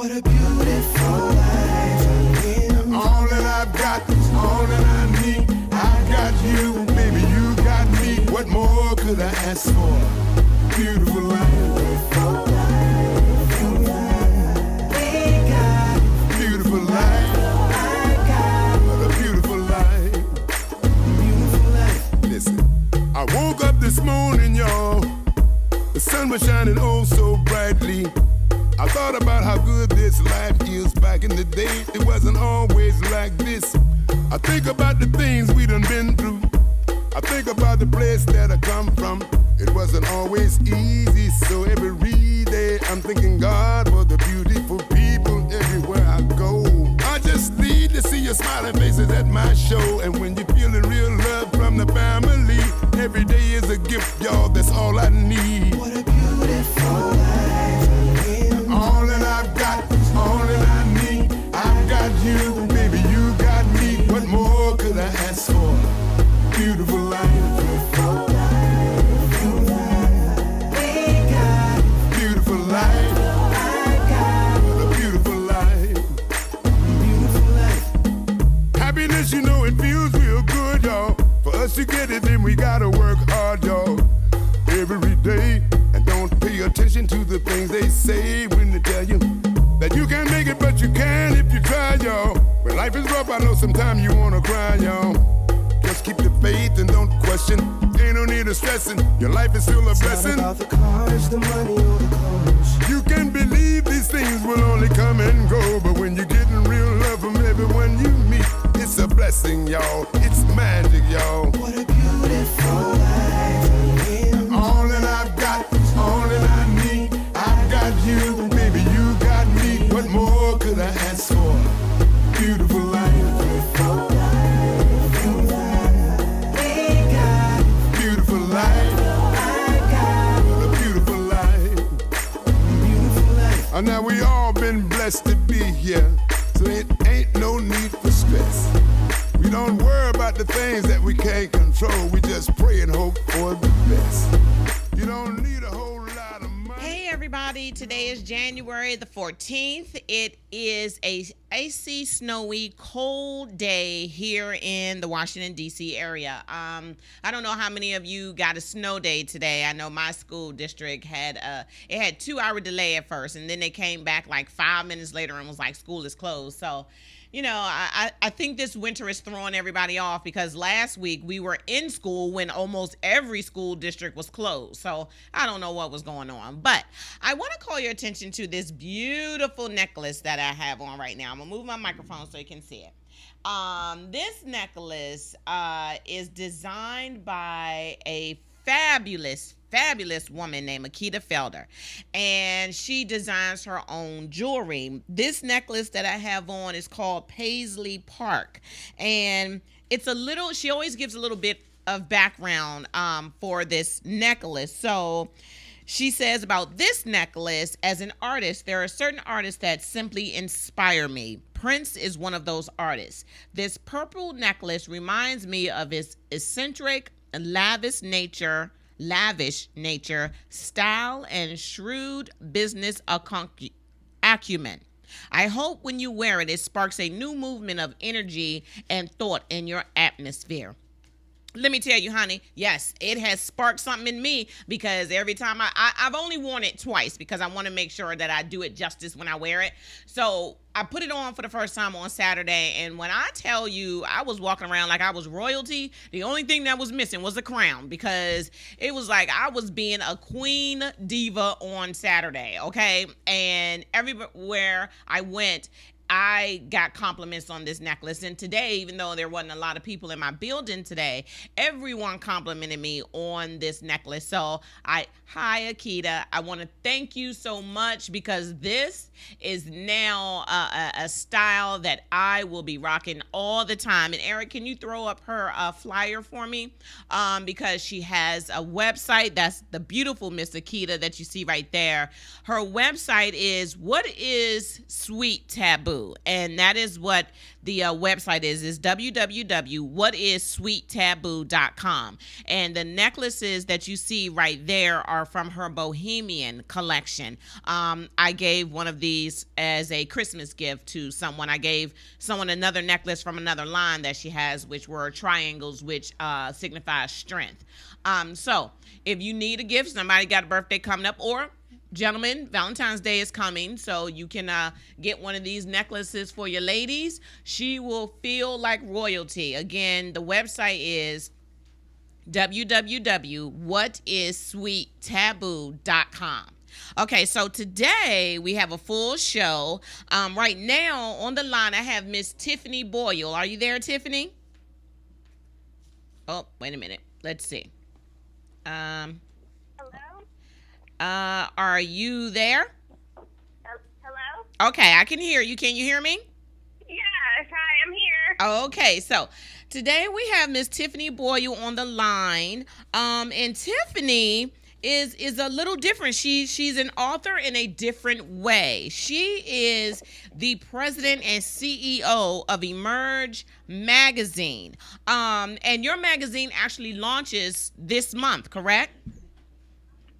What a beautiful life I'm in. All that I've got is all that I need. I got you, baby, you got me. What more could I ask for? Beautiful life. Beautiful life. We got Beautiful life. I got What a beautiful life. beautiful life. Listen, I woke up this morning, y'all. The sun was shining oh so brightly. I thought about how good this life is. Back in the day, it wasn't always like this. I think about the things we done been through. I think about the place that I come from. It wasn't always easy, so every day I'm thanking God for the beautiful people everywhere I go. I just need to see your smiling faces at my show. And when you're feeling real love from the family, every day is a gift, y'all, that's all I need. What a beautiful life I'm in. All that I've got is all that I need. I got you, baby, you got me. What more could I ask for? Beautiful life. Beautiful life. We got Beautiful life. I got What a beautiful life. beautiful life. Happiness, you know, it feels real good, y'all. For us to get it, then we gotta work hard, y'all. Every day. And don't pay attention to the things they say when they tell you that you can't make it, but you can if you try, y'all. When life is rough, I know sometimes you wanna cry, y'all. Just keep the faith and don't question. Ain't no need of stressing. Your life is still a It's blessing. not about the cars, the money, or the clothes. You can believe these things will only come and go, but when you're getting real love from everyone you meet, it's a blessing, y'all. It's magic, y'all. What a beautiful life I'm in. All that I've got is all that I need. I got you, baby, you got me. What more could I ask for? Beautiful life. Beautiful life. We got Beautiful life. I got What a beautiful life. beautiful life. And now we all been blessed to be here, so it ain't no need for stress. We don't worry about the things that we can't control. We just pray and hope for the best. You don't need a whole lot of money. Hey everybody, today is January the 14th. It is a icy, snowy, cold day here in the Washington, D.C. area. I don't know how many of you got a snow day today. I know my school district had 2-hour delay at first, and then they came back like 5 minutes later and was like, school is closed. So, you know, I think this winter is throwing everybody off because last week we were in school when almost every school district was closed. So I don't know what was going on. But I want to call your attention to this beautiful necklace that I have on right now. I'm going to move my microphone so you can see it. This necklace is designed by a fabulous woman named Akita Felder, and she designs her own jewelry. This necklace that I have on is called Paisley Park, and she always gives a little bit of background for this necklace. So she says about this necklace, as an artist, there are certain artists that simply inspire me. Prince is one of those artists. This purple necklace reminds me of his eccentric, lavish nature, style, and shrewd business acumen. I hope when you wear it, it sparks a new movement of energy and thought in your atmosphere. Let me tell you, honey, yes, it has sparked something in me because every time I've only worn it twice because I want to make sure that I do it justice when I wear it. So I put it on for the first time on Saturday, and when I tell you I was walking around like I was royalty, the only thing that was missing was a crown because it was like I was being a queen diva on Saturday, okay? And everywhere I went, I got compliments on this necklace. And today, even though there wasn't a lot of people in my building today, everyone complimented me on this necklace. So hi, Akita. I want to thank you so much because this is now a style that I will be rocking all the time. And Eric, can you throw up her flyer for me? Because she has a website. That's the beautiful Miss Akita that you see right there. Her website is What is Sweet Taboo? Taboo, and that is what the website is www.whatissweettaboo.com. And the necklaces that you see right there are from her Bohemian collection. I gave one of these as a Christmas gift to someone. I gave someone another necklace from another line that she has, which were triangles, which signifies strength. So if you need a gift, somebody got a birthday coming up, or gentlemen, Valentine's Day is coming, so you can get one of these necklaces for your ladies. She will feel like royalty. Again, the website is www.whatissweettaboo.com. Okay, so today we have a full show. Right now on the line, I have Miss Tiffany Boyle. Are you there, Tiffany? Oh, wait a minute. Let's see. Hello? Are you there? Hello? Okay, I can hear you. Can you hear me? Yes, hi, I'm here. Okay, so today we have Miss Tiffany Boyle on the line. And Tiffany is a little different. She's an author in a different way. She is the president and CEO of Emerge Magazine. And your magazine actually launches this month, correct?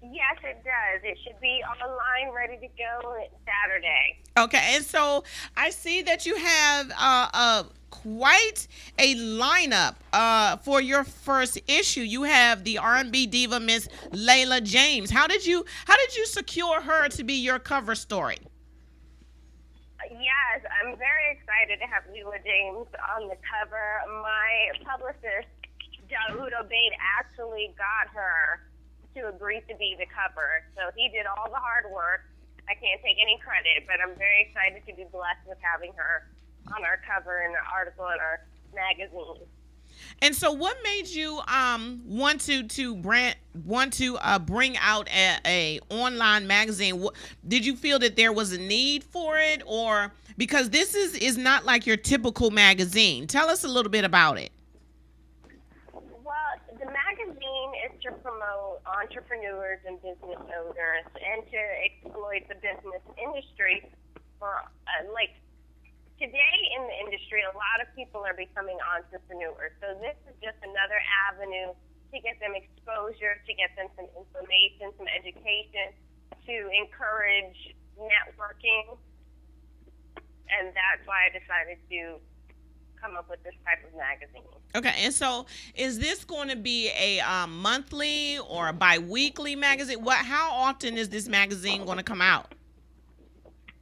Yes, it does. It should be online, ready to go Saturday. Okay, and so I see that you have quite a lineup for your first issue. You have the R&B diva Miss Layla James. How did you secure her to be your cover story? Yes, I'm very excited to have Layla James on the cover. My publicist, Dawood Obeid, actually got her to agree to be the cover. So he did all the hard work. I can't take any credit, but I'm very excited to be blessed with having her on our cover and an article in our magazine. And so, what made you want to bring out a online magazine? Did you feel that there was a need for it, or because this is not like your typical magazine? Tell us a little bit about it. Well, the magazine is to promote entrepreneurs and business owners and to exploit the business industry for today in the industry, a lot of people are becoming entrepreneurs. So this is just another avenue to get them exposure, to get them some information, some education, to encourage networking. And that's why I decided to come up with this type of magazine. Okay, and so is this going to be a monthly or a bi-weekly magazine? How often is this magazine going to come out?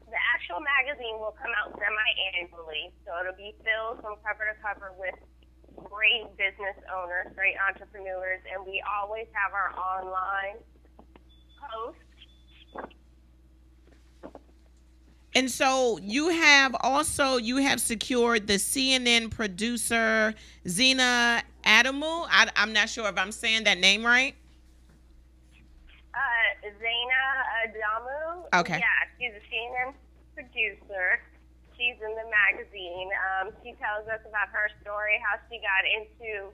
The actual magazine will come out semi-annually, so it'll be filled from cover to cover with great business owners, great entrepreneurs, and we always have our online posts. And so you have secured the CNN producer Zena Adamu. I'm not sure if I'm saying that name right. Zena Adamu. Okay. Yeah, she's a CNN producer. She's in the magazine. She tells us about her story, how she got into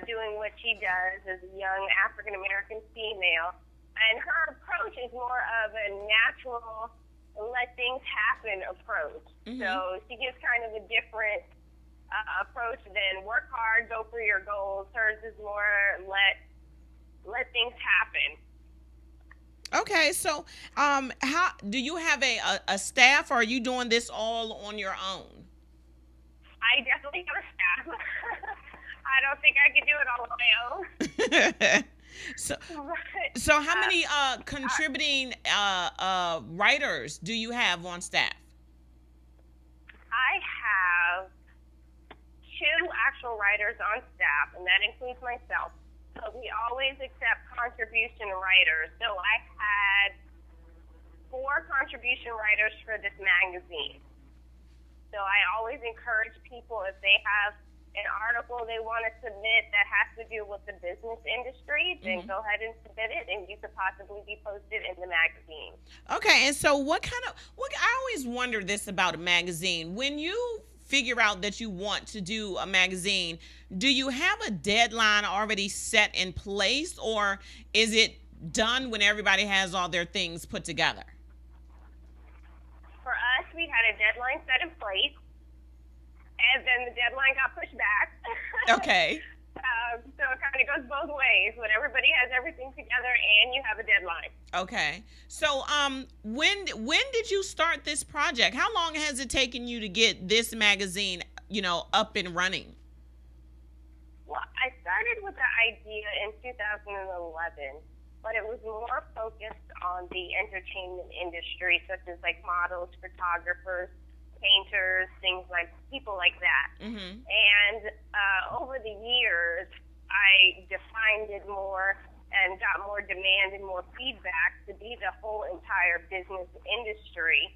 doing what she does as a young African-American female. And her approach is more of a natural, let things happen approach. Mm-hmm. So she gives kind of a different approach than work hard, go for your goals. Hers is more let things happen. Okay, so how do you have a staff, or are you doing this all on your own? I definitely have a staff. I don't think I could do it all on my own. So how many contributing writers do you have on staff? I have 2 actual writers on staff, and that includes myself. So we always accept contribution writers. So I had 4 contribution writers for this magazine. So I always encourage people, if they have an article they want to submit that has to do with the business industry, then mm-hmm. go ahead and submit it, and you could possibly be posted in the magazine. Okay, and so I always wonder this about a magazine. When you figure out that you want to do a magazine, do you have a deadline already set in place, or is it done when everybody has all their things put together? For us, we had a a deadline set in place, and then the deadline got pushed back. Okay. So it kind of goes both ways when everybody has everything together and you have a deadline. Okay. So when did you start this project? How long has it taken you to get this magazine, up and running? Well, I started with the idea in 2011, but it was more focused on the entertainment industry, such as like models, photographers, painters, people like that. Mm-hmm. And over the years, I defined it more and got more demand and more feedback to be the whole entire business industry,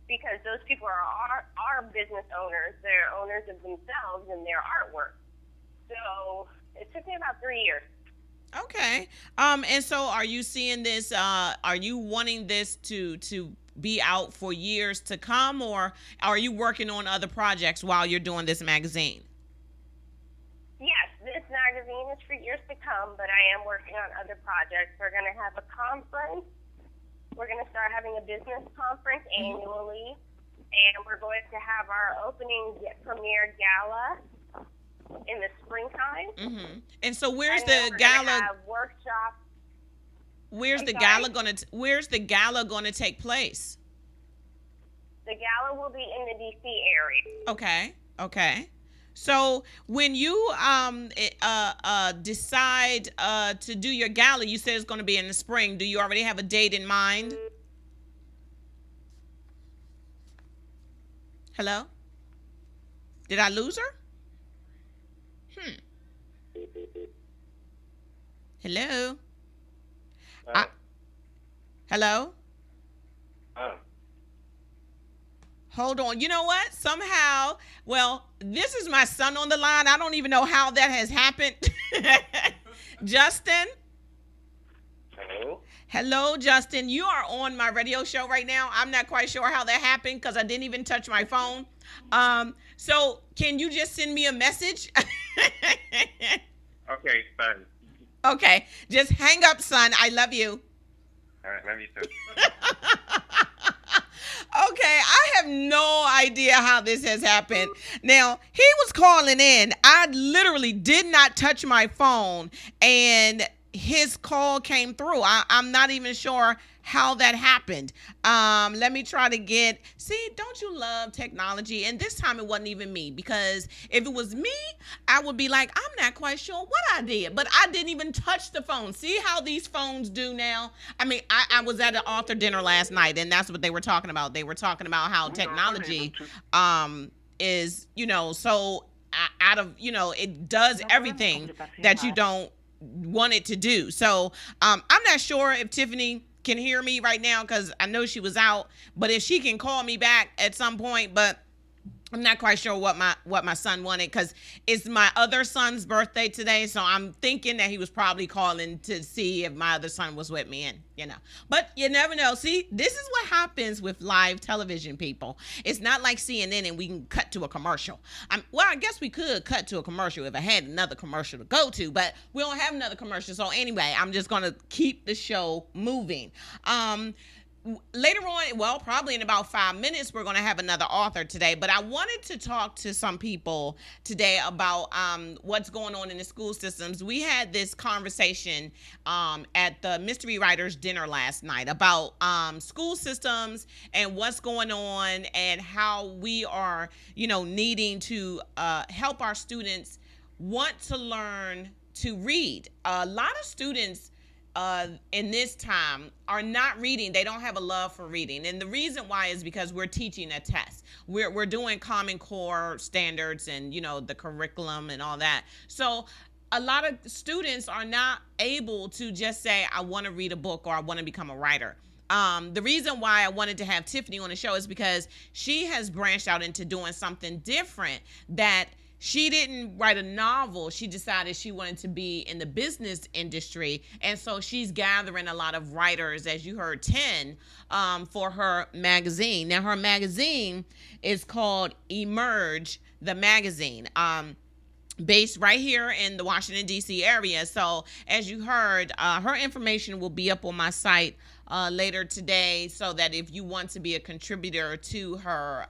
because those people are business owners. They're owners of themselves and their artwork. So it took me about 3 years. Okay. And so are you seeing this, are you wanting this to be out for years to come, or are you working on other projects while you're doing this magazine? Yes, this magazine is for years to come, but I am working on other projects. We're going to have a conference. We're going to start having a business conference annually, and we're going to have our opening premiere gala in the springtime. Mm-hmm. And so where's and the we're gala? Have workshops. Where's the gala going to take place? The gala will be in the DC area. Okay. So when you decide to do your gala, you said it's going to be in the spring. Do you already have a date in mind? Hello? Did I lose her? Hello? Hello? Hold on. You know what? Somehow, this is my son on the line. I don't even know how that has happened. Justin? Hello, Justin. You are on my radio show right now. I'm not quite sure how that happened because I didn't even touch my phone. So can you just send me a message? Okay, fine. Okay. Just hang up, son. I love you. All right, love you too. Okay, I have no idea how this has happened. Now, he was calling in. I literally did not touch my phone, and his call came through. I'm not even sure how that happened. Let me try to see, don't you love technology? And this time it wasn't even me, because if it was me, I would be like, I'm not quite sure what I did, but I didn't even touch the phone. See how these phones do now? I mean, I was at an author dinner last night, and that's what they were talking about. They were talking about how technology is, so out of, it does everything that you don't want it to do. So I'm not sure if Tiffany can hear me right now, because I know she was out, but if she can call me back at some point. But I'm not quite sure what my son wanted, because it's my other son's birthday today, so I'm thinking that he was probably calling to see if my other son was with me, and but you never know. See, this is what happens with live television, people. It's not like CNN and we can cut to a commercial. I guess we could cut to a commercial if I had another commercial to go to, but we don't have another commercial. So anyway, I'm just gonna keep the show moving. Later on, probably in about 5 minutes, we're going to have another author today. But I wanted to talk to some people today about what's going on in the school systems. We had this conversation at the Mystery Writers Dinner last night about school systems and what's going on, and how we are, needing to help our students want to learn to read. A lot of students in this time are not reading. They don't have a love for reading. And the reason why is because we're teaching a test. We're doing Common Core standards and, the curriculum and all that. So a lot of students are not able to just say, I want to read a book, or I want to become a writer. The reason why I wanted to have Tiffany on the show is because she has branched out into doing something different, that she didn't write a novel. She decided she wanted to be in the business industry. And so she's gathering a lot of writers, as you heard, 10, for her magazine. Now, her magazine is called Emerge, the magazine, based right here in the Washington, D.C. area. So as you heard, her information will be up on my site later today, so that if you want to be a contributor to her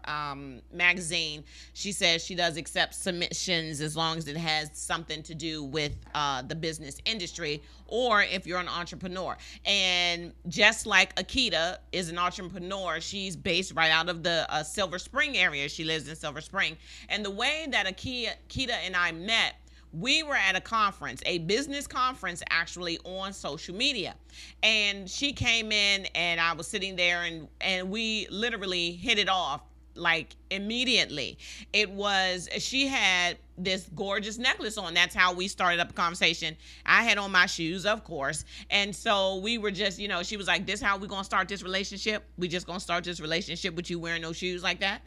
magazine, she says she does accept submissions as long as it has something to do with the business industry, or if you're an entrepreneur. And just like Akita is an entrepreneur, she's based right out of the Silver Spring area. She lives in Silver Spring. And the way that Akita and I met, we were at a conference, a business conference actually, on social media. And she came in and I was sitting there, and we literally hit it off like immediately. She had this gorgeous necklace on. That's how we started up a conversation. I had on my shoes, of course. And so we were just, she was like, this how we gonna start this relationship? We just gonna start this relationship with you wearing those shoes like that?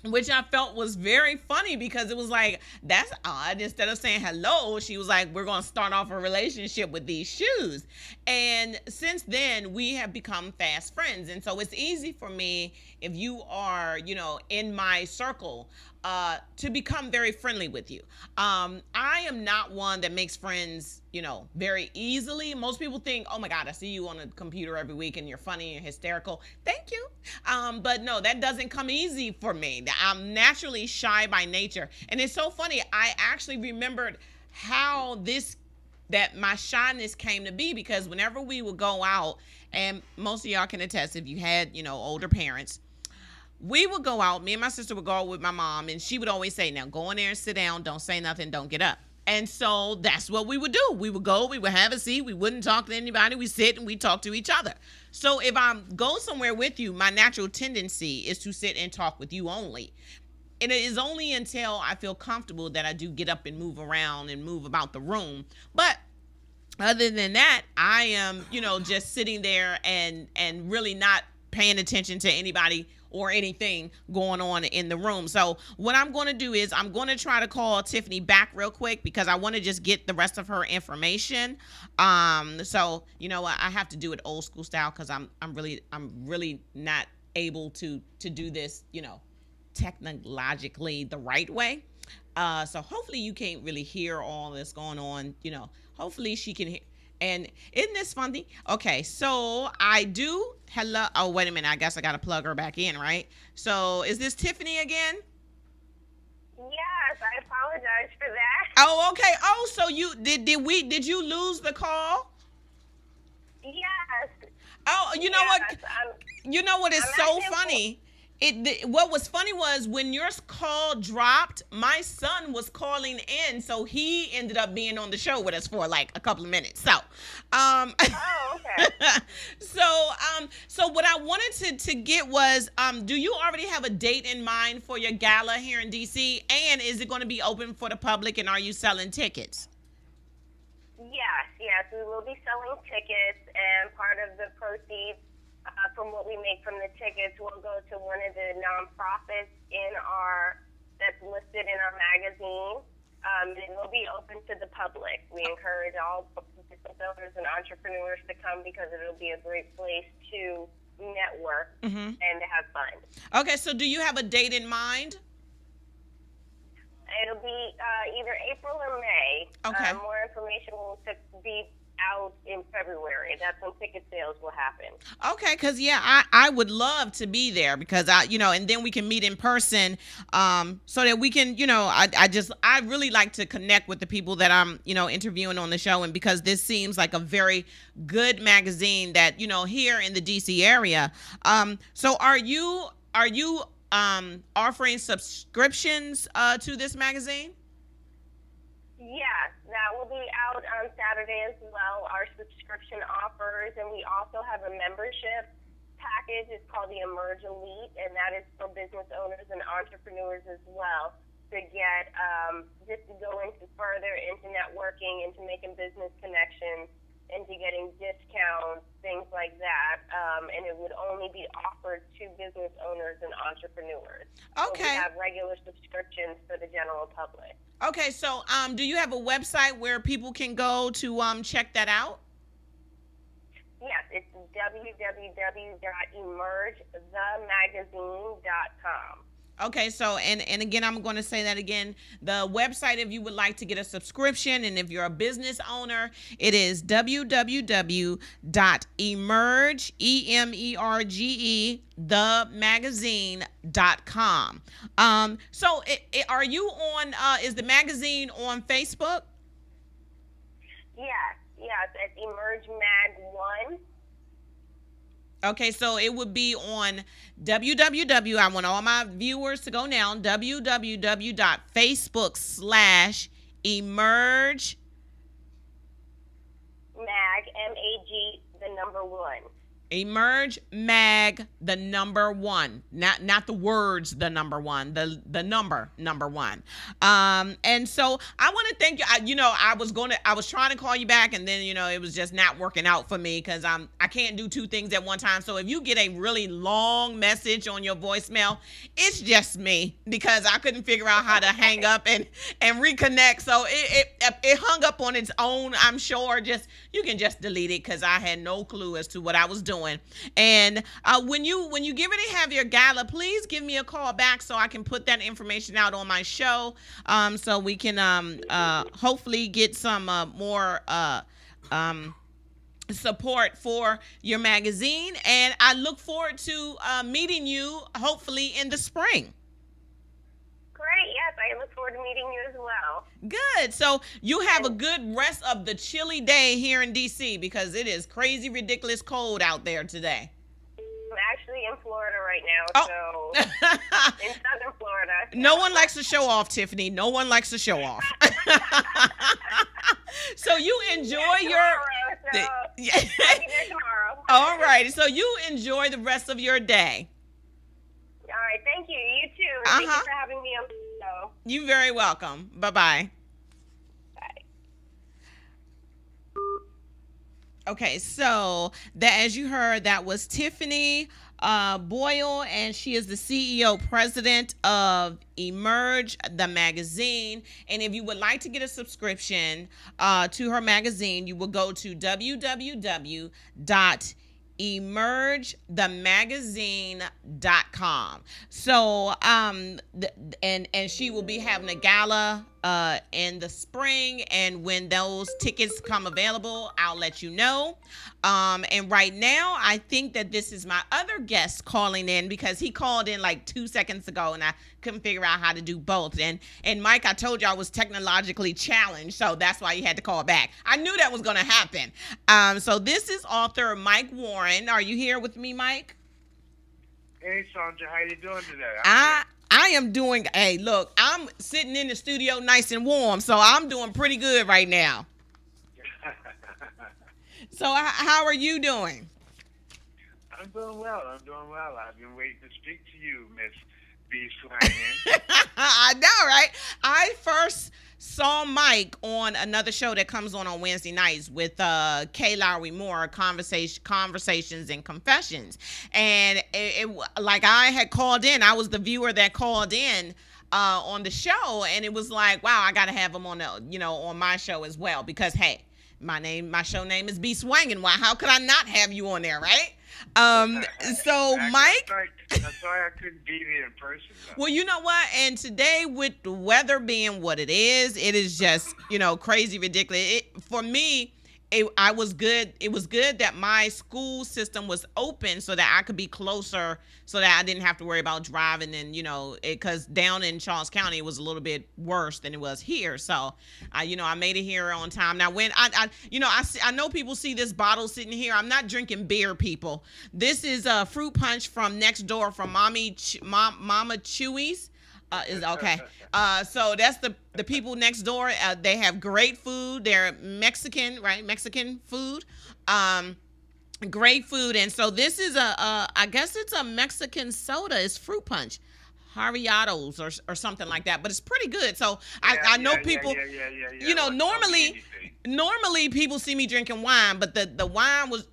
Which I felt was very funny, because it was like, that's odd. Instead of saying hello, she was like, we're going to start off a relationship with these shoes. And since then, we have become fast friends. And so it's easy for me, if you are, in my circle, to become very friendly with you. I am not one that makes friends, very easily. Most people think, oh my God, I see you on a computer every week and you're funny and hysterical. Thank you. But no, that doesn't come easy for me. I'm naturally shy by nature. And it's so funny. I actually remembered how that my shyness came to be, because whenever we would go out, and most of y'all can attest if you had, older parents, we would go out, me and my sister would go out with my mom, and she would always say, now go in there and sit down, don't say nothing, don't get up. And so that's what we would do. We would go, we would have a seat, we wouldn't talk to anybody, we sit and we talk to each other. So if I go somewhere with you, my natural tendency is to sit and talk with you only. And it is only until I feel comfortable that I do get up and move around and move about the room. But other than that, I am, just sitting there and really not paying attention to anybody or anything going on in the room. So what I'm going to do is I'm going to try to call Tiffany back real quick, because I want to just get the rest of her information. So what, I have to do it old school style, because I'm really not able to do this, technologically the right way. So hopefully you can't really hear all this going on. Hopefully she can hear. And isn't this funny? Okay, so hello. Oh, wait a minute. I guess I got to plug her back in, right? So is this Tiffany again? Yes, I apologize for that. Oh, okay. Oh, so did you lose the call? Yes. Oh, you know what? You know what is so funny? What was funny was when your call dropped, my son was calling in, so he ended up being on the show with us for like a couple of minutes. So, oh, okay. So what I wanted to get was, do you already have a date in mind for your gala here in DC? And is it going to be open for the public? And are you selling tickets? Yes, we will be selling tickets, and part of the proceeds from what we make from the tickets will go to one of the nonprofits that's listed in our magazine. It will be open to the public. We encourage all business owners and entrepreneurs to come, because it'll be a great place to network and to have fun. Okay, so do you have a date in mind? It'll be either April or May. Okay. More information will be out in February. That's when ticket sales will happen. Okay, because I would love to be there, because and then we can meet in person, so that we can, I really like to connect with the people that I'm, interviewing on the show. And because this seems like a very good magazine that, here in the DC area. So are you offering subscriptions to this magazine? Yes, that will be out on Saturday as well, our subscription offers, and we also have a membership package. It's called the Emerge Elite, and that is for business owners and entrepreneurs as well, to get just to go into further into networking, into making business connections, into getting discounts, things like that, and it would only be offered to business owners and entrepreneurs. Okay. So we have regular subscriptions for the general public. Okay, so do you have a website where people can go to check that out? Yes, it's www.emergethemagazine.com. Okay, so and again, I'm going to say that again. The website, if you would like to get a subscription, and if you're a business owner, it is www.emerge, themagazine.com. So are you on? Is the magazine on Facebook? Yes, at Emerge Mag 1. Okay, so it would be on www. I want all my viewers to go now. www.facebook/emerge Mag, MAG, the number 1. Emerge Mag, the number 1, not the words, the number 1, the number 1. And so I want to thank you. I was trying to call you back, and then it was just not working out for me because I can't do two things at one time. So if you get a really long message on your voicemail, it's just me because I couldn't figure out how to hang up and reconnect. So it hung up on its own. I'm sure you can just delete it because I had no clue as to what I was doing. And when you get ready to have your gala, please give me a call back so I can put that information out on my show, so we can hopefully get some more support for your magazine. And I look forward to meeting you hopefully in the spring. Great, yes, I look forward to meeting you as well. Good. So you have a good rest of the chilly day here in D.C. because it is crazy, ridiculous cold out there today. I'm actually in Florida right now, so in southern Florida. No one likes to show off, Tiffany. No one likes to show off. So you enjoy I'll be there tomorrow. All right. So you enjoy the rest of your day. All right, thank you. You too. Thank you for having me on the show. You're very welcome. Bye-bye. Bye. Okay, so as you heard, that was Tiffany Boyle, and she is the CEO president of Emerge, the magazine. And if you would like to get a subscription to her magazine, you will go to www.emergethemagazine.com. So and she will be having a gala in the spring, and when those tickets come available, I'll let you know. And right now, I think that this is my other guest calling in because he called in like 2 seconds ago, and I couldn't figure out how to do both. And Mike, I told you I was technologically challenged, so that's why you had to call back. I knew that was going to happen. So this is author Mike Warren. Are you here with me, Mike? Hey, Sandra, how you doing today? I am doing, hey, look, I'm sitting in the studio nice and warm, so I'm doing pretty good right now. So how are you doing? I'm doing well. I've been waiting to speak to you, Miss B. Swangin. I know, right? I first saw Mike on another show that comes on Wednesday nights with Kay Lowry Moore, Conversations and Confessions. And it like I had called in. I was the viewer that called in on the show, and it was like, wow, I got to have him on on my show as well because, hey, my show name is B. Swangin. Why? How could I not have you on there, right? So Mike, I'm sorry I couldn't be there in person, though. Well, you know what? And today, with the weather being what it is just crazy, ridiculous. For me, it was good that my school system was open so that I could be closer, so that I didn't have to worry about driving, and because down in Charles County it was a little bit worse than it was here. So I made it here on time. Now when I know people see this bottle sitting here. I'm not drinking beer, people. This is a fruit punch from next door from Mama Chewy's. Is okay. So that's the people next door. They have great food. They're Mexican, right? Mexican food. Great food. And so this is I guess it's a Mexican soda. It's fruit punch, Harriados or something like that. But it's pretty good. So I know people. Yeah. Normally people see me drinking wine, but the wine was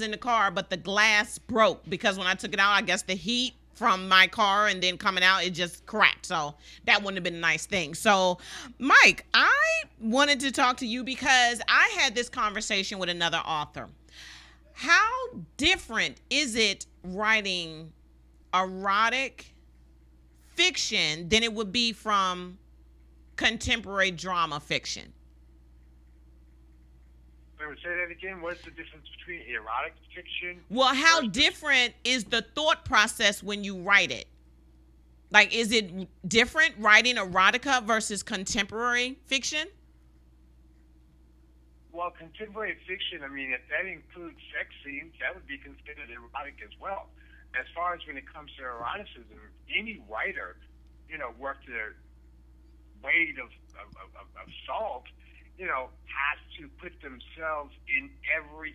in the car, but the glass broke because when I took it out, I guess the heat from my car and then coming out, it just cracked. So that wouldn't have been a nice thing. So Mike, I wanted to talk to you because I had this conversation with another author. How different is it writing erotic fiction than it would be from contemporary drama fiction. Let me say that again. What's the difference between erotic fiction? Well, how versus- different is the thought process when you write it? Like, is it different writing erotica versus contemporary fiction? Well, contemporary fiction, I mean, if that includes sex scenes, that would be considered erotic as well. As far as when it comes to eroticism, any writer, worth their weight of salt, has to put themselves in every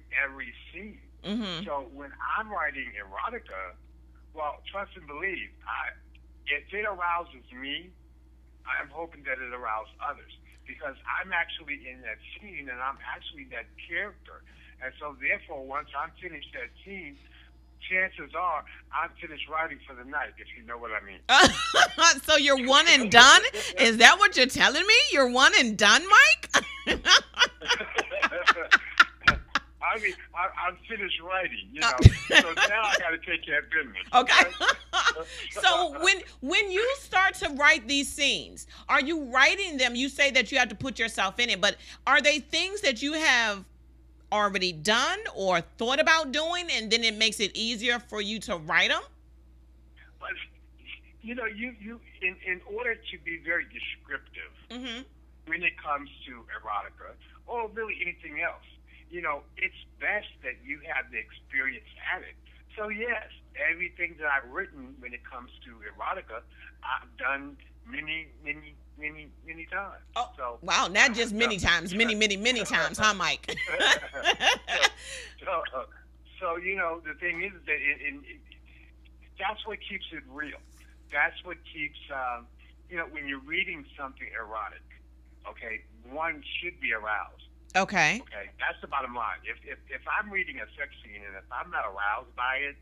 scene. Mm-hmm. So when I'm writing erotica, well, trust and believe, if it arouses me, I'm hoping that it arouses others, because I'm actually in that scene and I'm actually that character. And so therefore, once I'm finished that scene, chances are I'm finished writing for the night, if you know what I mean. So you're one and done? Is that what you're telling me? You're one and done, Mike? I mean, I'm finished writing, So now I got to take care of business. Okay. Right? So when you start to write these scenes, are you writing them? You say that you have to put yourself in it, but are they things that you have already done or thought about doing, and then it makes it easier for you to write them? But you in order to be very descriptive Mm-hmm. when it comes to erotica or really anything else, it's best that you have the experience at it. So yes, everything that I've written when it comes to erotica, I've done many times. Oh, so, wow, not just many times, many times, huh, Mike? So the thing is that that's what keeps it real. That's what keeps, when you're reading something erotic, okay, one should be aroused. Okay. Okay, that's the bottom line. If I'm reading a sex scene and if I'm not aroused by it,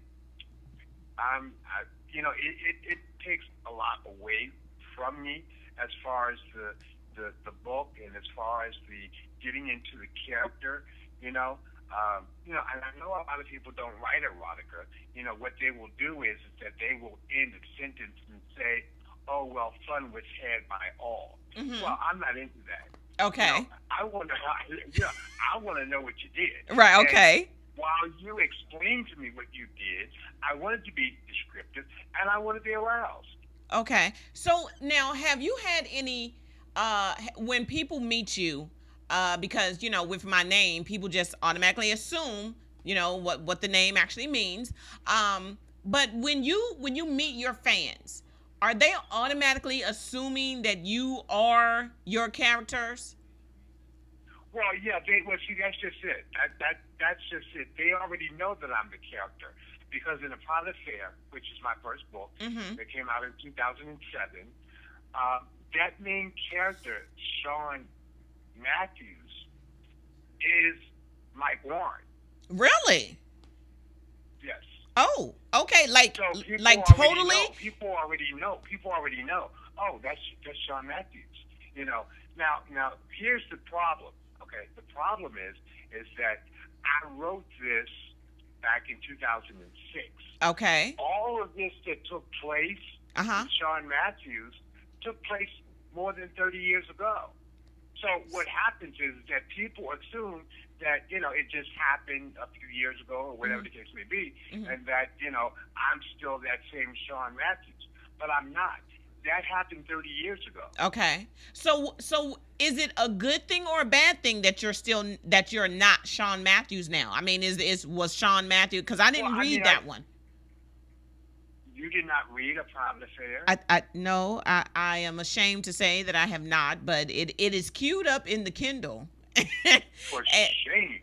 it takes a lot away from me as far as the book and as far as the getting into the character. And I know a lot of people don't write erotica. What they will do is that they will end a sentence and say, "Oh well, fun was had by all." Mm-hmm. Well, I'm not into that. Okay. I want to know what you did. Right. Okay. And while you explain to me what you did, I want it to be descriptive and I want to be aroused. Okay. So now, have you had any, when people meet you, because, with my name, people just automatically assume, what the name actually means. But when you meet your fans, are they automatically assuming that you are your characters? Well, yeah, see, that's just it. That's just it. They already know that I'm the character. Because in A Private Affair, which is my first book, Mm-hmm. that came out in 2007, that main character, Sean Matthews, is Mike Warren. Really? Yes. Oh, okay. Like So people totally. People already know. Oh, that's Sean Matthews. Now here's the problem. Okay, the problem is that I wrote this back in 2006. Okay. All of this that took place Uh-huh. with Sean Matthews took place more than 30 years ago. So what happens is that people assume that, it just happened a few years ago or whatever the case may be, and that, I'm still that same Sean Matthews. But I'm not. That happened 30 years ago. Okay. So is it a good thing or a bad thing that you're not Sean Matthews now? I mean, was Sean Matthews, because I didn't read that one. You did not read A Private Affair? No, I am ashamed to say that I have not, but it is queued up in the Kindle. For shame.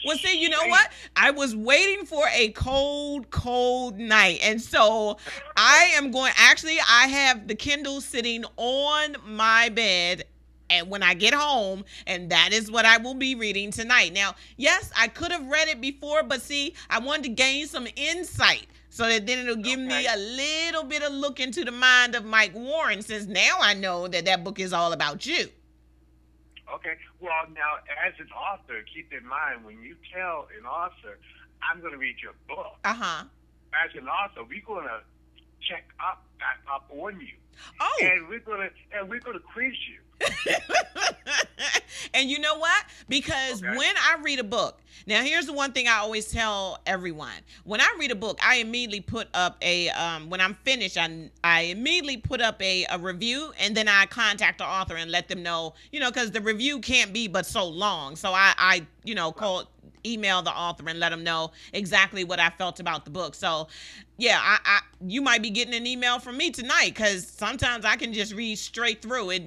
Well, see, you know what? I was waiting for a cold night. And so I have the Kindle sitting on my bed and when I get home, and that is what I will be reading tonight. Now, yes, I could have read it before, but see, I wanted to gain some insight so that then it'll give me a little bit of look into the mind of Mike Warren, since now I know that book is all about you. Okay. Well, now, as an author, keep in mind, when you tell an author, I'm going to read your book, Uh-huh. as an author, we're going to check back up on you. Oh. And we're gonna quiz you. And you know what? Because Okay. when I read a book, now here's the one thing I always tell everyone. When I read a book, I immediately put up a when I'm finished, I immediately put up a review, and then I contact the author and let them know, because the review can't be but so long. So I email the author and let them know exactly what I felt about the book. So yeah, you might be getting an email from me tonight, because sometimes I can just read straight through it.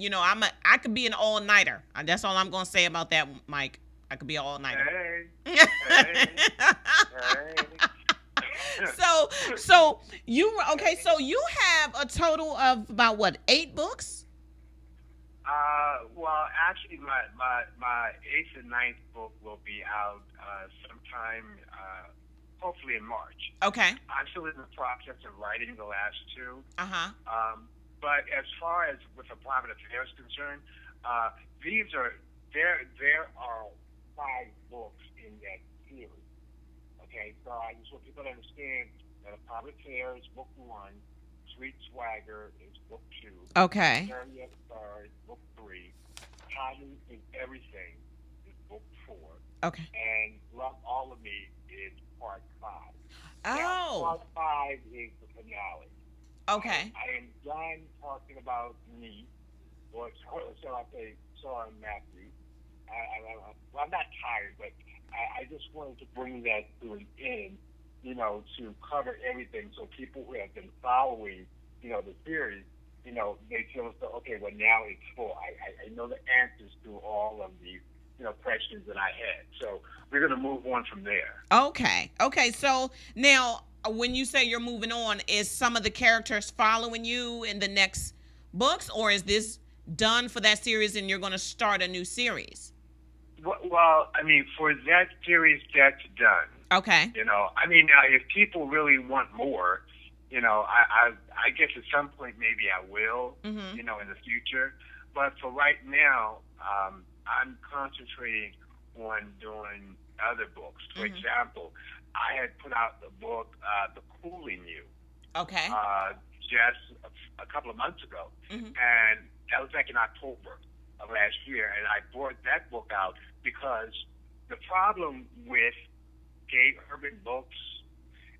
I could be an all-nighter. That's all I'm gonna say about that, Mike. I could be an all-nighter. Hey. So you have a total of about what, 8 books? Well, actually, my 8th and 9th book will be out sometime, hopefully in March. Okay. I'm still in the process of writing the last 2. But as far as with the private affairs concerned, there are 5 books in that series. Okay, so I just want people to understand that private affairs book 1, Sweet Swagger is book 2. Okay. Area Star is book 3. Cotton is Everything is book 4. Okay. And Love All of Me is part 5. Oh. Now, part 5 is the finale. Okay. I am done talking about me, or shall I say, Sarah and Matthew. I'm not tired, but I just wanted to bring that to an end, to cover everything, so people who have been following, the series, they feel as though, okay, well, now it's full. I know the answers to all of these, questions that I had. So we're going to move on from there. Okay. So now, when you say you're moving on, is some of the characters following you in the next books, or is this done for that series and you're going to start a new series? Well, I mean, for that series, that's done. Okay. Now, if people really want more, I guess at some point maybe I will, Mm-hmm. in the future. But for right now, I'm concentrating on doing other books. For Mm-hmm. example, I had put out the book, The Cooling You, Okay. just a couple of months ago. Mm-hmm. And that was back in October of last year. And I brought that book out because the problem with gay urban books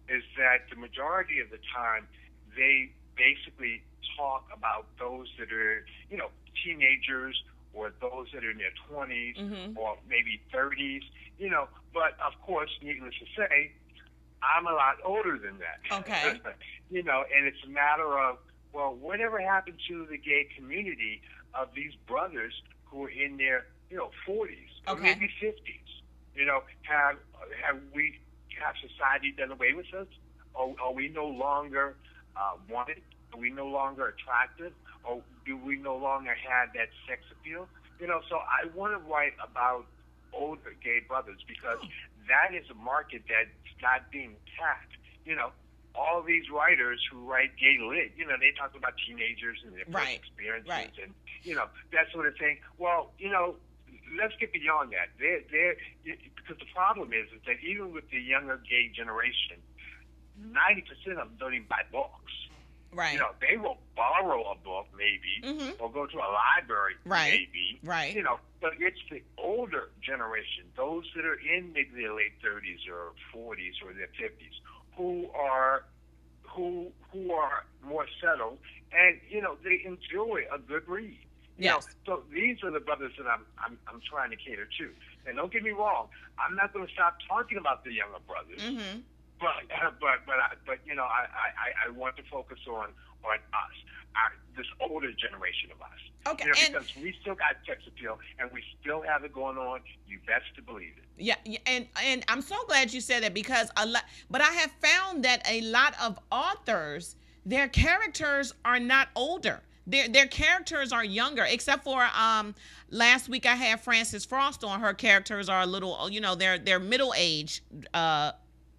is that the majority of the time they basically talk about those that are, teenagers, or those that are in their 20s, Mm-hmm. or maybe 30s, But of course, needless to say, I'm a lot older than that. Okay. And it's a matter of, well, whatever happened to the gay community of these brothers who are in their, 40s or Okay. maybe 50s? Have society done away with us? Or are we no longer wanted? Are we no longer attractive? Or do we no longer have that sex appeal? So I want to write about older gay brothers because that is a market that's not being tapped. All these writers who write gay lit, they talk about teenagers and their first experiences and, that sort of thing. Well, let's get beyond that. Because the problem is that even with the younger gay generation, 90% of them don't even buy books. Right. They will borrow a book maybe, Mm-hmm. or go to a library maybe. Right. But it's the older generation, those that are in maybe their late 30s or 40s or their 50s, who are more settled, and they enjoy a good read. Yes. So these are the brothers that I'm trying to cater to. And don't get me wrong, I'm not going to stop talking about the younger brothers. Mm-hmm. But I want to focus on us, this older generation of us. Okay, because we still got sex appeal and we still have it going on. You best to believe it. Yeah, and I'm so glad you said that, because but I have found that a lot of authors, their characters are not older. Their characters are younger, except for last week I had Frances Frost on. Her characters are a little, they're middle age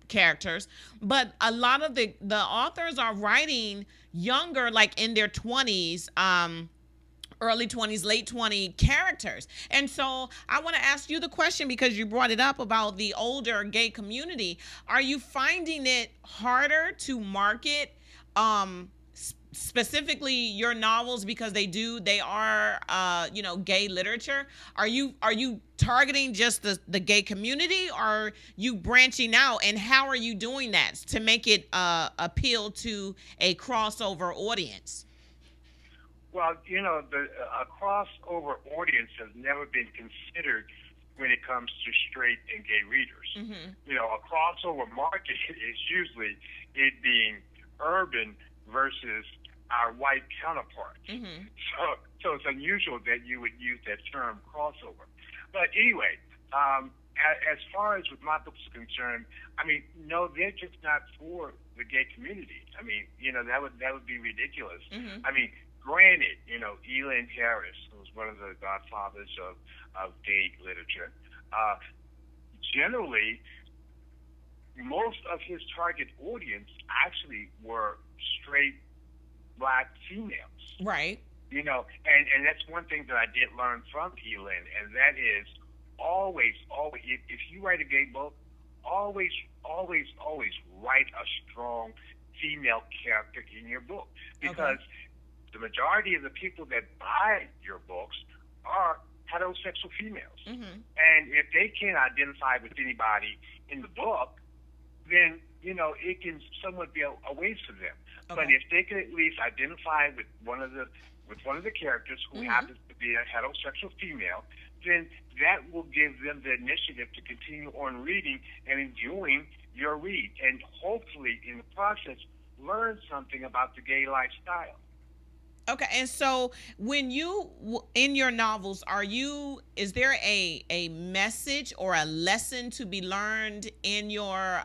characters, but a lot of the authors are writing younger, like in their 20s, early 20s, late 20 characters. And so I want to ask you the question, because you brought it up about the older gay community. Are you finding it harder to market specifically your novels, because they are gay literature. Are you targeting just the gay community, or are you branching out, and how are you doing that to make it appeal to a crossover audience? Well, a crossover audience has never been considered when it comes to straight and gay readers. A crossover market is usually it being urban versus our white counterparts. So it's unusual that you would use that term crossover. But anyway, as far as with my books are concerned, I mean, no, they're just not for the gay community. I mean, that would be ridiculous. I mean, granted, Elin Harris, who was one of the godfathers of gay literature, generally, most of his target audience actually were straight black females. Right. And that's one thing that I did learn from Elin, and that is always, if you write a gay book, always write a strong female character in your book, because the majority of the people that buy your books are heterosexual females. And if they can't identify with anybody in the book, then, it can somewhat be a waste for them. But if they can at least identify with one of the characters who happens to be a heterosexual female, then that will give them the initiative to continue on reading and enjoying your read, and hopefully in the process learn something about the gay lifestyle. Okay, and so when in your novels, is there a message or a lesson to be learned in your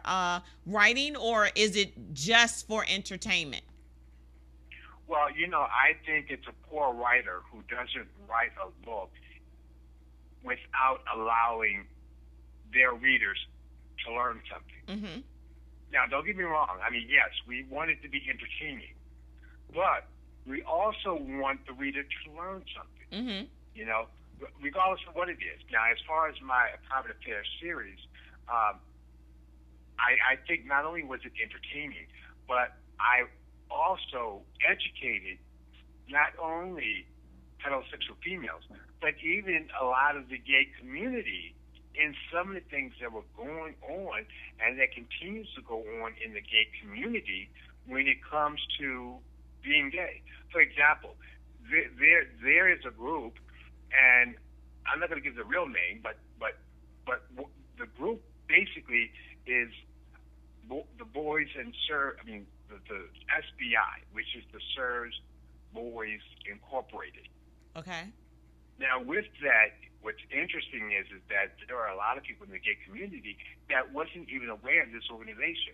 writing, or is it just for entertainment? Well, I think it's a poor writer who doesn't write a book without allowing their readers to learn something. Now, don't get me wrong. I mean, yes, we want it to be entertaining, but we also want the reader to learn something, regardless of what it is. Now, as far as my Private Affairs series, I think not only was it entertaining, but I also educated not only heterosexual females, but even a lot of the gay community in some of the things that were going on and that continues to go on in the gay community when it comes to being gay. For example, there is a group, and I'm not going to give the real name, but the group basically is the Boys and the SBI, which is the Sirs Boys Incorporated. Okay. Now, with that, what's interesting is that there are a lot of people in the gay community that wasn't even aware of this organization.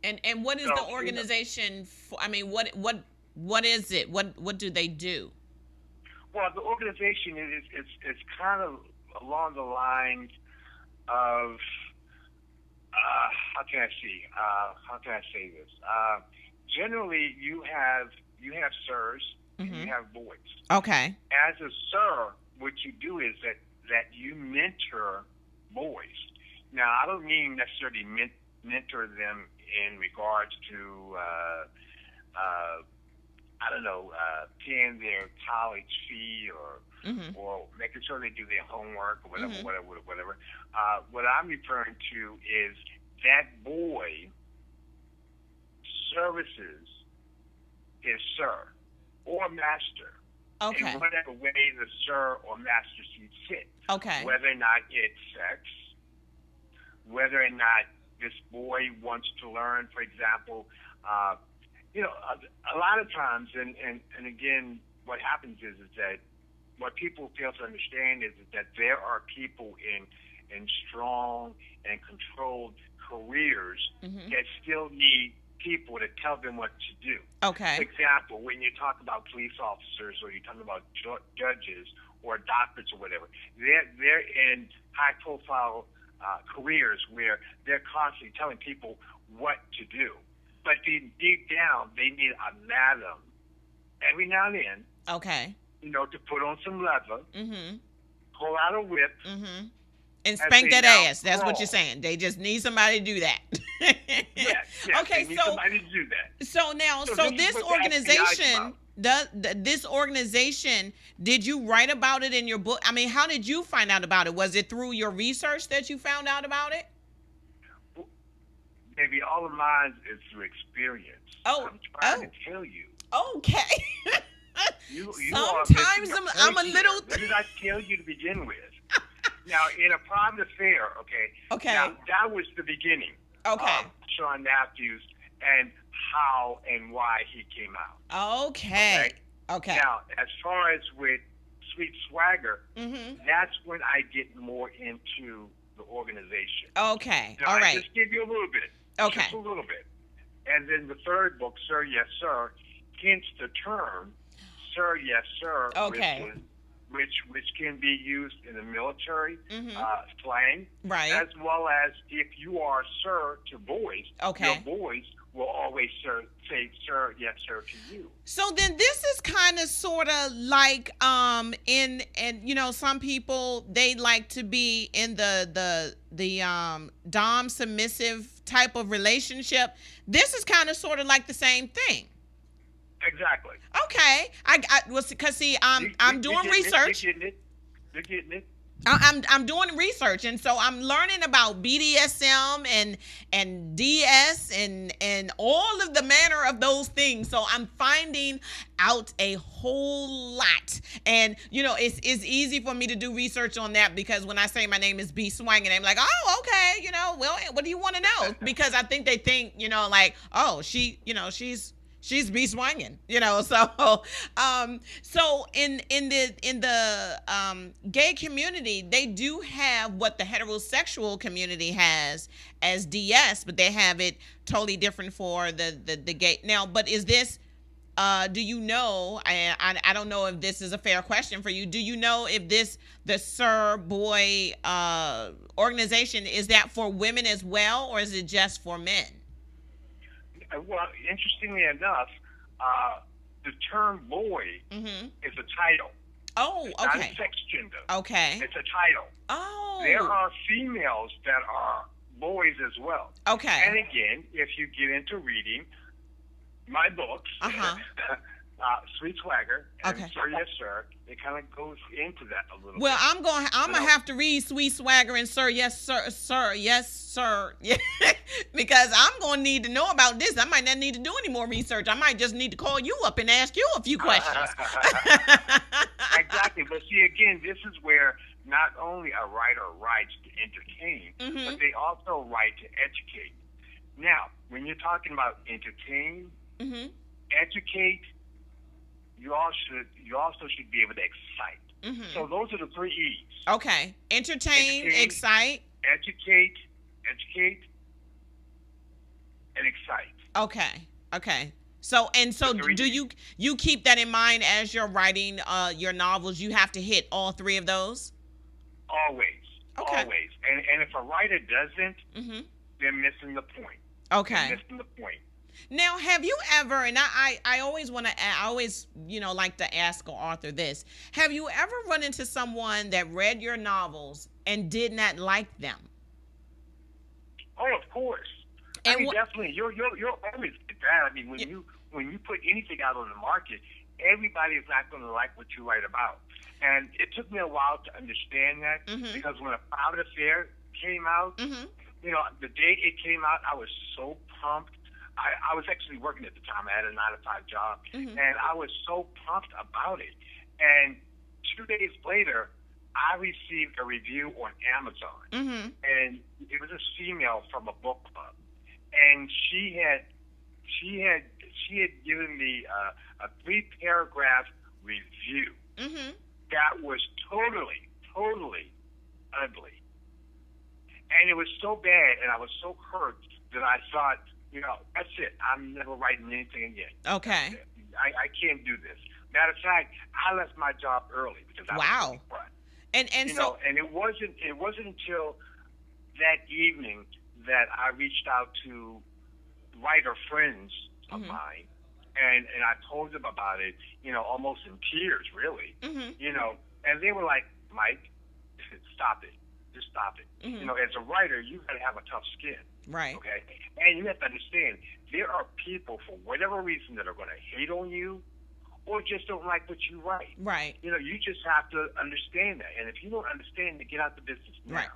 And what is the organization for? I mean, what is it? What do they do? Well, the organization is kind of along the lines of how can I say this? Generally, you have sirs and you have boys. Okay. As a sir, what you do is that you mentor boys. Now, I don't mean necessarily mentor them in regards to paying their college fee or making sure they do their homework or whatever. What I'm referring to is that boy services his sir or master in whatever way the sir or master sees fit. Okay. Whether or not it's sex, whether or not this boy wants to learn, for example, a lot of times, and again, what happens is that what people fail to understand is that there are people in strong and controlled careers that still need people to tell them what to do. Okay. For example, when you talk about police officers or you talk about judges or doctors or whatever, they're in high-profile careers where they're constantly telling people what to do. But deep down, they need a madam every now and then. Okay. To put on some leather, pull out a whip, And as spank they that now ass. That's what crawl. you're saying. They just need somebody to do that. Yes, Okay, they need so somebody to do that. so now, So so this is this what the FBI is organization, this organization, did you write about it in your book? I mean, how did you find out about it? Was it through your research that you found out about it? Maybe all of mine is through experience. Oh, I'm trying to tell you. Okay. You Sometimes are missing the I'm a point little. here. What did I tell you to begin with? Now, in a private affair, okay. Okay. Now, that was the beginning. Okay. Of Sean Matthews and how and why he came out. Okay. Okay. Now, as far as with Sweet Swagger, Mm-hmm. that's when I get more into the organization. Okay. Now, All I right. just give you a little bit. Okay. Just a little bit. And then the third book, Sir, Yes, Sir, hints the term Sir, Yes, Sir, Okay. which can be used in the military Mhm. slang, Right. as well as if you are Sir to boys, Okay. your boys will always say Sir, Yes, Sir to you. So then this is kind of sort of like some people, they like to be in the dom submissive type of relationship. This is kind of sort of like the same thing. Exactly. Okay. I was because see I'm doing You're research. You're getting it. I'm doing research, and so I'm learning about BDSM and DS and all of the manner of those things. So I'm finding out a whole lot, and it's easy for me to do research on that because when I say my name is B Swangin, I'm like, oh, okay, well, what do you want to know? Because I think they think like, oh, she's be swanging, so in the gay community, they do have what the heterosexual community has as DS, but they have it totally different for the gay. Now, but is this, do you know, I don't know if this is a fair question for you. Do you know if the Sir Boy organization, is that for women as well, or is it just for men? Well, interestingly enough, the term boy Mm-hmm. is a title. Oh, It's not okay. a sex gender. Okay. It's a title. Oh. There are females that are boys as well. Okay. And again, if you get into reading my books, Uh-huh. Sweet Swagger and Okay. Sir Yes Sir, it kind of goes into that a little Well, bit. I'm gonna have to read Sweet Swagger and Sir Yes Sir Yes Sir yeah, because I'm gonna need to know about this. I might not need to do any more research. I might just need to call you up and ask you a few questions. Exactly. But see, again, this is where not only a writer writes to entertain, Mhm. but they also write to educate. Now, when you're talking about entertain, Mm-hmm. educate, you also should be able to excite. Mm-hmm. So those are the three E's. Okay. Entertain, Educate. excite. Educate, and excite. Okay. So The three do E's. you keep that in mind as you're writing your novels? You have to hit all three of those? Always. Okay. Always. And if a writer doesn't, Mm-hmm. they're missing the point. Okay. They're missing the point. Now, have you ever, and I always like to ask an author this, have you ever run into someone that read your novels and did not like them? Oh, of course. And I mean, what- definitely. You're always get that. I mean, when you put anything out on the market, everybody is not going to like what you write about. And it took me a while to understand that Mhm. because when A Private Affair came out, Mm-hmm. the day it came out, I was so pumped. I was actually working at the time. I had a 9-to-5 job, Mhm. and I was so pumped about it. And 2 days later, I received a review on Amazon, Mm-hmm. and it was a female from a book club, and she had given me a 3-paragraph review Mm-hmm. that was totally ugly, and it was so bad, and I was so hurt that I thought, that's it. I'm never writing anything again. Okay. I can't do this. Matter of fact, I left my job early because I Wow. was depressed. And so And it wasn't until that evening that I reached out to writer friends of Mhm. mine, and I told them about it, almost in tears, really, Mhm. and they were like, Mike, stop it. Just stop it. You know, as a writer, you got to have a tough skin. Right. Okay? And you have to understand, there are people, for whatever reason, that are going to hate on you or just don't like what you write. Right. You know, you just have to understand that. And if you don't understand it, get out the business now. Right.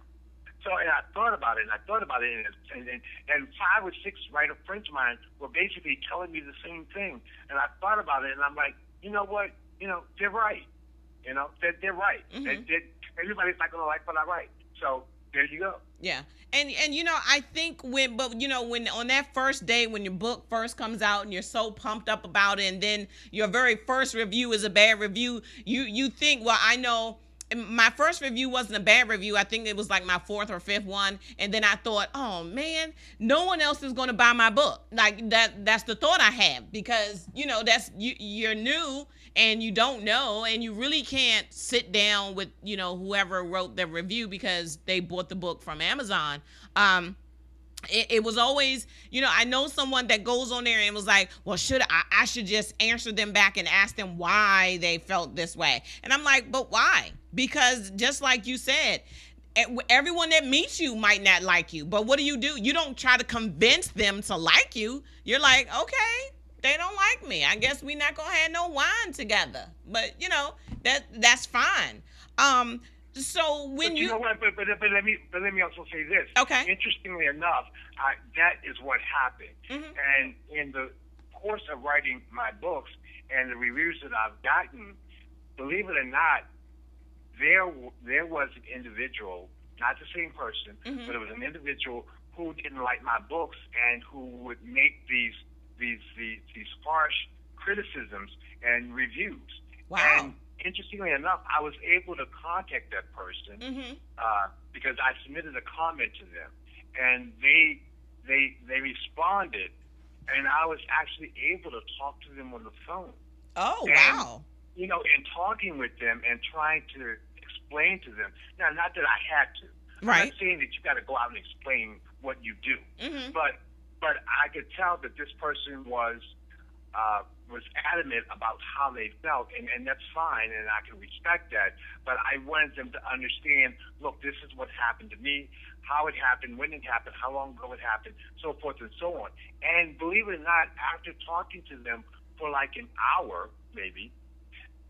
So, and I thought about it, and 5 or 6 writer friends of mine were basically telling me the same thing. And I thought about it, and I'm like, you know what? You know, they're right. You know, they're right. Everybody's not going to like what I write. So there you go. Yeah. And you know, I think when on that first day when your book first comes out and you're so pumped up about it, and then your very first review is a bad review, you think, well, I know my first review wasn't a bad review. I think it was like my 4th or 5th one. And then I thought, oh man, no one else is going to buy my book. Like that's the thought I have, because, you know, you're new and you don't know, and you really can't sit down with, you know, whoever wrote the review because they bought the book from Amazon. It was always, you know, I know someone that goes on there and was like, well, I should just answer them back and ask them why they felt this way. And I'm like, but why? Because just like you said, everyone that meets you might not like you. But what do? You don't try to convince them to like you. You're like, okay, they don't like me. I guess we're not going to have no wine together. But, you know, that's fine. So when you know what? But let me also say this. Okay. Interestingly enough, that is what happened. And in the course of writing my books and the reviews that I've gotten, believe it or not, there was an individual, not the same person, but it was an individual who didn't like my books and who would make these harsh criticisms and reviews. Wow. And interestingly enough, I was able to contact that person because I submitted a comment to them, and they responded, and I was actually able to talk to them on the phone. Oh, and, wow. You know, in talking with them and trying to explain to them. Now, not that I had to. Right. I'm not saying that you got to go out and explain what you do, but I could tell that this person was adamant about how they felt, and that's fine, and I can respect that. But I wanted them to understand, look, this is what happened to me, how it happened, when it happened, how long ago it happened, so forth and so on. And believe it or not, after talking to them for like an hour, maybe,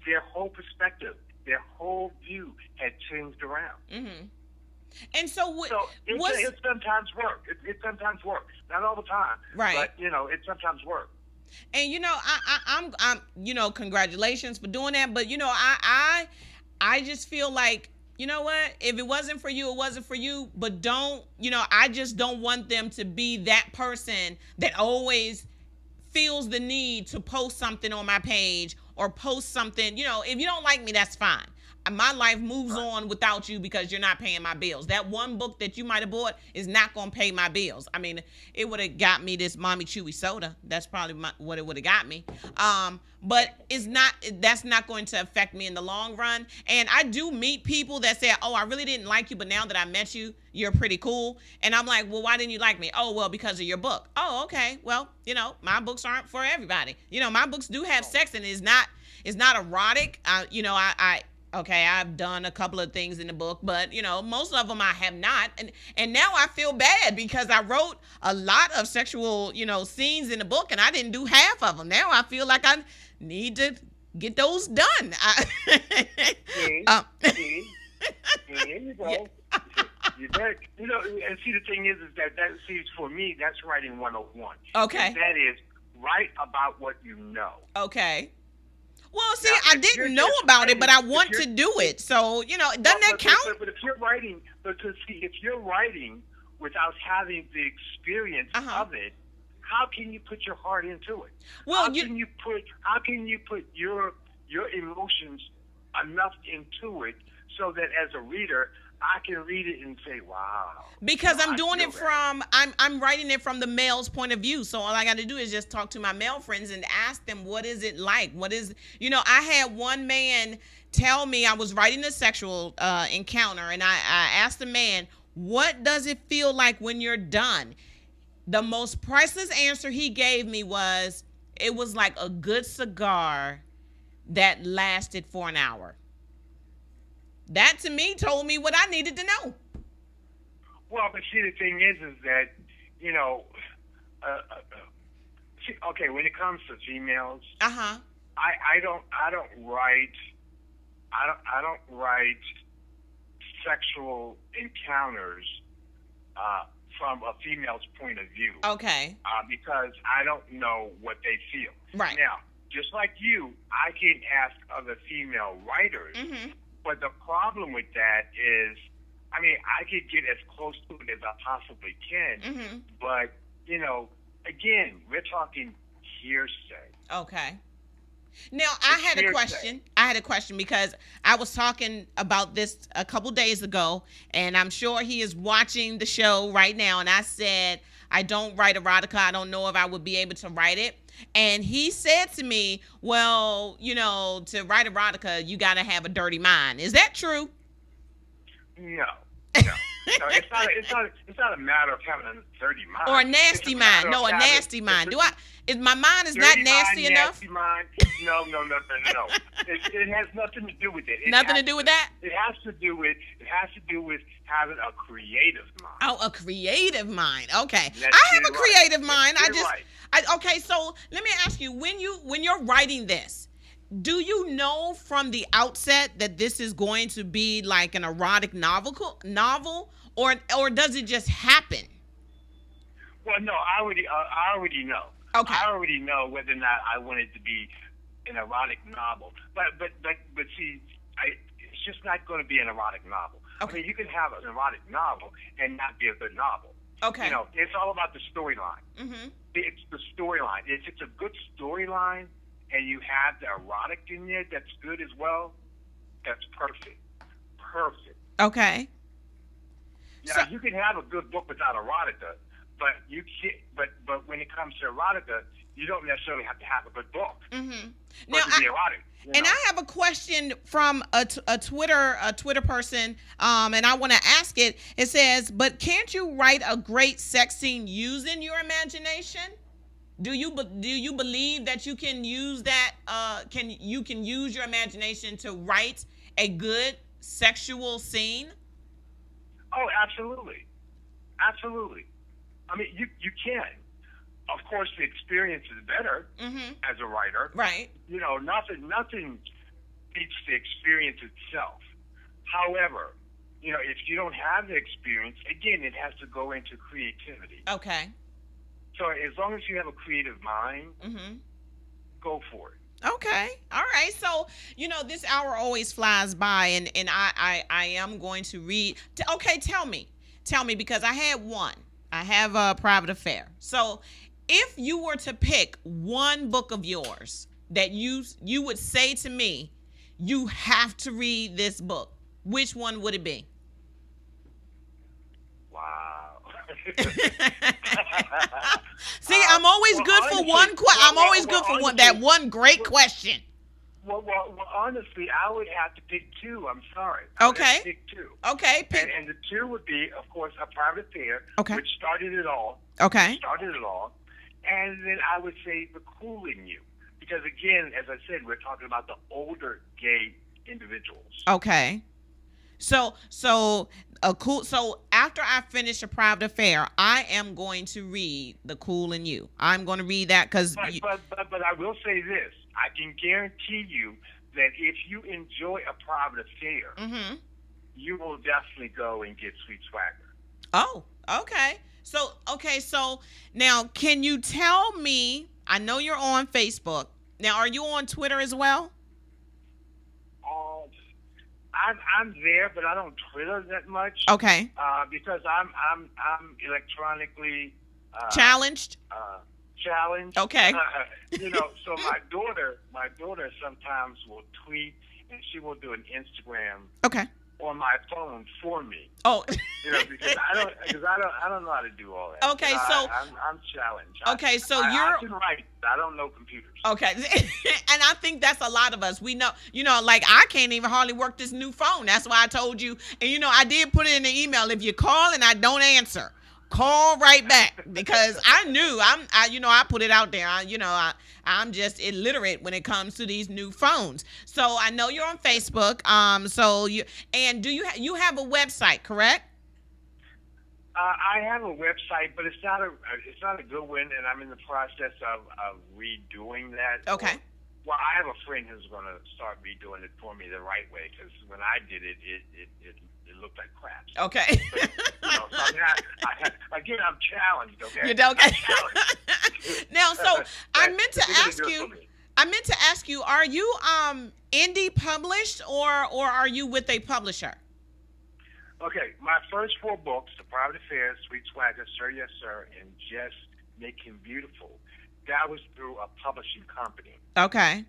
their whole perspective, their whole view had changed around. And so it sometimes works. It sometimes works. Not all the time. Right. But, you know, it sometimes works. And, you know, I'm you know, congratulations for doing that. But, you know, I just feel like, you know what, if it wasn't for you, it wasn't for you. But don't, you know, I just don't want them to be that person that always feels the need to post something on my page or post something. You know, if you don't like me, that's fine. My life moves on without you because you're not paying my bills. That one book that you might have bought is not going to pay my bills. I mean, it would have got me this Mommy Chewy soda. That's probably what it would have got me. But that's not going to affect me in the long run. And I do meet people that say, oh, I really didn't like you, but now that I met you, you're pretty cool. And I'm like, well, why didn't you like me? Oh, well, because of your book. Oh, okay. Well, you know, my books aren't for everybody. You know, my books do have sex and it's not erotic. You know, okay, I've done a couple of things in the book, but, you know, most of them I have not. And now I feel bad because I wrote a lot of sexual, you know, scenes in the book, and I didn't do half of them. Now I feel like I need to get those done. There you go. Yeah. You know, and see, the thing is that see, for me, that's writing 101. Okay. And that is write about what you know. Okay. Well, see, Now, I didn't know about it, but I want to do it. So, you know, doesn't that count? But if you're writing, if you're writing without having the experience of it, how can you put your heart into it? Well, how can you put your emotions enough into it so that as a reader, I can read it and say, wow. Because I'm doing it I'm writing it from the male's point of view. So all I got to do is just talk to my male friends and ask them, what is it like? You know, I had one man tell me, I was writing a sexual encounter, and I asked the man, what does it feel like when you're done? The most priceless answer he gave me was, it was like a good cigar that lasted for an hour. That to me told me what I needed to know. Well, but see, the thing is that, you know, see, okay, when it comes to females, Uh-huh. I don't write sexual encounters from a female's point of view. Okay. Because I don't know what they feel. Right. Now, just like you, I can ask other female writers, Mm-hmm. but the problem with that is, I mean, I could get as close to it as I possibly can, Mm-hmm. but, you know, again, we're talking hearsay. Okay. Now, I had a question. I had a question because I was talking about this a couple days ago, and I'm sure he is watching the show right now. And I said, I don't write erotica. I don't know if I would be able to write it. And he said to me, well, you know, to write erotica, you got to have a dirty mind. Is that true? No. No, it's not a matter of having a dirty mind. Or a nasty mind. No, a nasty mind. My mind is not nasty enough? Nasty mind. No. It has nothing to do with it. Nothing to do with that? It has to do with having a creative mind. Oh, a creative mind. Okay. Let's I have get a it creative right. mind. Let's get it right. Okay, so let me ask you, when you're writing this, do you know from the outset that this is going to be like an erotic novel, or does it just happen? Well, no, I already know. Okay. I already know whether or not I want it to be an erotic novel. But see, it's just not going to be an erotic novel. Okay. I mean, you can have an erotic novel and not be a good novel. Okay. You know, it's all about the storyline. Mm-hmm. It's the storyline. If it's a good storyline and you have the erotic in there that's good as well, that's perfect. Perfect. Okay. Now, you can have a good book without erotica, but you can't. But when it comes to erotica, you don't necessarily have to have a good book Mm-hmm. for it to be erotic. And I have a question from a Twitter person, and I want to ask it. It says, "But can't you write a great sex scene using your imagination? Do you believe that you can use that? Can use your imagination to write a good sexual scene?" Oh, absolutely. I mean, you can. Of course, the experience is better Mm-hmm. as a writer. Right. You know, nothing beats the experience itself. However, you know, if you don't have the experience, again, it has to go into creativity. Okay. So as long as you have a creative mind, Mm-hmm. go for it. Okay. All right. So, you know, this hour always flies by, and I am going to read. Okay, tell me, because I had one. I have a Private Affair. So if you were to pick one book of yours that you would say to me, you have to read this book, which one would it be? Wow. See, I'm always good for honestly, one. I'm always well, good for honestly, that one great question. Well, honestly, I would have to pick two. I'm sorry. I would have to Okay. pick two. Okay. Pick. And the two would be, of course, A Private Affair, Okay. which started it all. Okay. And then I would say The Cool in You. Because, again, as I said, we're talking about the older gay individuals. Okay. So after I finish A Private Affair, I am going to read The Cool in You. I'm going to read that because. But I will say this. I can guarantee you that if you enjoy A Private Affair, Mm-hmm. you will definitely go and get Sweet Swagger. Oh, okay. So now can you tell me, I know you're on Facebook. Now, are you on Twitter as well? I'm there, but I don't Twitter that much. Okay. Because I'm electronically Challenged? challenged. Okay. You know, so my daughter sometimes will tweet, and she will do an Instagram Okay. on my phone for me. Oh. You know, because I don't know how to do all that. Okay, You know, so- I'm challenged. Okay, so I you're. can write, but I don't know computers. Okay. And I think that's a lot of us. We know, like I can't even hardly work this new phone. That's why I told you. And, I did put it in the email. If you call and I don't answer, call right back, because I knew I put it out there. I'm just illiterate when it comes to these new phones. So I know you're on Facebook. Do you have a website, correct? I have a website, but it's not a good one, and I'm in the process of redoing that. Okay. Well, I have a friend who's going to start redoing it for me the right way, because when I did it, it looked like crap. Okay. But, so I mean, again, I'm challenged. Okay. You don't get. I'm challenged. Now, so I But meant to they're gonna ask do it you. for me. I meant to ask you: are you indie published, or are you with a publisher? Okay, my first 4 books, The Private Affairs, Sweet Swagger, Sir Yes Sir, and Just Make Him Beautiful, that was through a publishing company. Okay.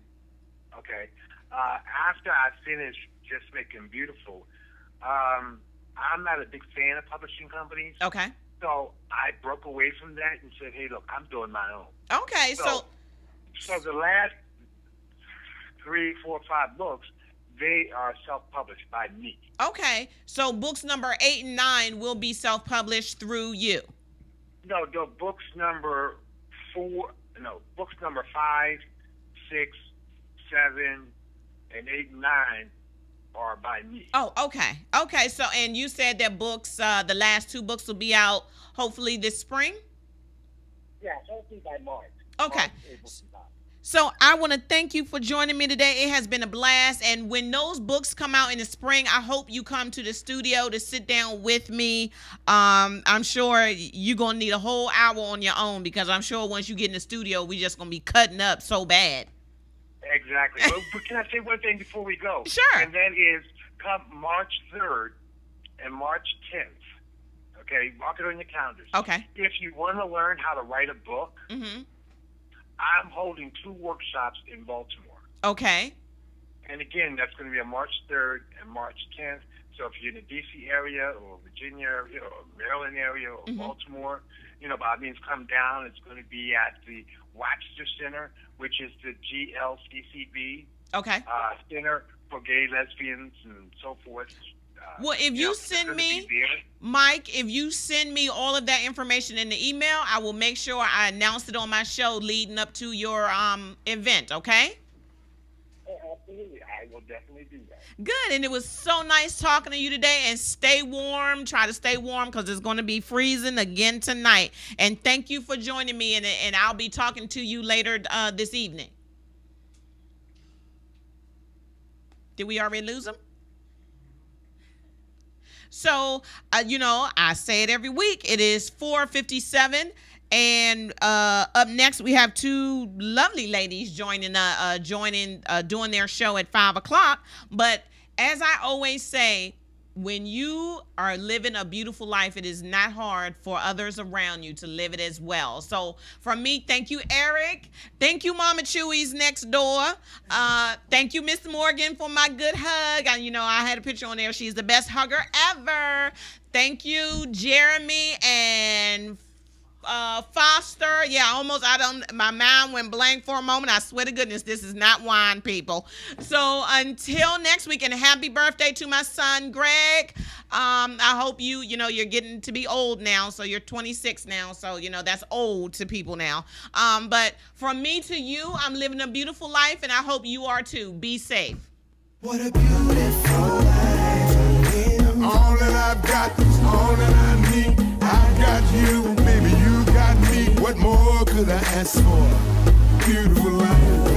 Okay. After I finished Just Make Him Beautiful, I'm not a big fan of publishing companies. Okay. So I broke away from that and said, hey, look, I'm doing my own. Okay. So the last 3, 4, 5 books, they are self-published by me. okay. So books number 8 and 9 will be self-published through you. No, the books number 5, 6, 7, and 8 and 9 are by me. Oh, okay. Okay. So, and you said that books, the last 2 books will be out hopefully this spring? Yeah, hopefully by March. Okay. March, April, July. So I want to thank you for joining me today. It has been a blast. And when those books come out in the spring, I hope you come to the studio to sit down with me. I'm sure you're going to need a whole hour on your own, because I'm sure once you get in the studio, we're just going to be cutting up so bad. Exactly. But can I say one thing before we go? Sure. And that is, come March 3rd and March 10th, okay, mark it on your calendars. Okay. If you want to learn how to write a book, Mm-hmm. I'm holding 2 workshops in Baltimore. Okay. And again, that's going to be on March 3rd and March 10th. So if you're in the D.C. area or Virginia area or Maryland area or Baltimore, by all means come down. It's going to be at the Webster Center, which is the GLCCB Okay. Center for Gay, Lesbians, and so forth. Well, if you send me, Mike, if you send me all of that information in the email, I will make sure I announce it on my show leading up to your event, okay? Absolutely. I will definitely do that. Good. And it was so nice talking to you today. And stay warm. Try to stay warm, because it's going to be freezing again tonight. And thank you for joining me. And I'll be talking to you later this evening. Did we already lose him? So, I say it every week. It is 4:57, and up next we have 2 lovely ladies joining, doing their show at 5 o'clock. But as I always say, when you are living a beautiful life, it is not hard for others around you to live it as well. So from me, thank you, Eric. Thank you, Mama Chewy's next door. Thank you, Miss Morgan, for my good hug. I had a picture on there. She's the best hugger ever. Thank you, Jeremy and Foster. Yeah, my mind went blank for a moment. I swear to goodness, this is not wine, people. So until next week, and happy birthday to my son, Greg. I hope you're getting to be old now. So you're 26 now. So, that's old to people now. But from me to you, I'm living a beautiful life, and I hope you are too. Be safe. What a beautiful life. All that I've got is all that I need. I got you, baby, you got me. What more could I ask for? Beautiful life.